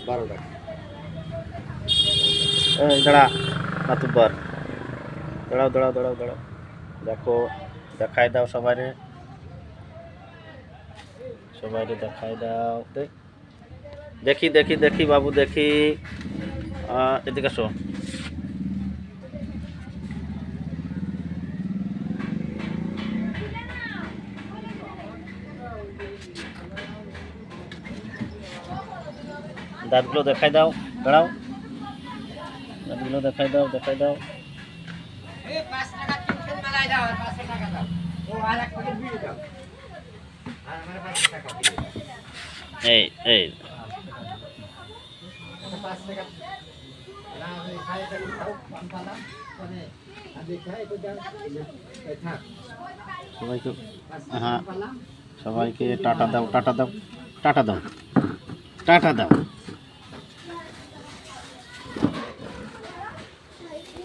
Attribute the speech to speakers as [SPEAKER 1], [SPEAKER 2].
[SPEAKER 1] 12 টাকা।
[SPEAKER 2] এই দাঁড়া মাতুব্বর, দাঁড়াও দাঁড়াও দাঁড়াও দাঁড়াও, দেখো দেখাই দাও সবাইরে, সবাইরে দেখাই দাও। দেখি দেখি দেখি বাবু দেখি, এদিকে আসো। দাঁতগুলো দেখাই দাও, দাঁড়াও, দাঁতগুলো দেখাই দাও, দেখাই দাও। এই এই সবাইকে, হ্যাঁ সবাইকে টাটা দাও, টাটা দাও, টাটা দাও, টাটা দাও।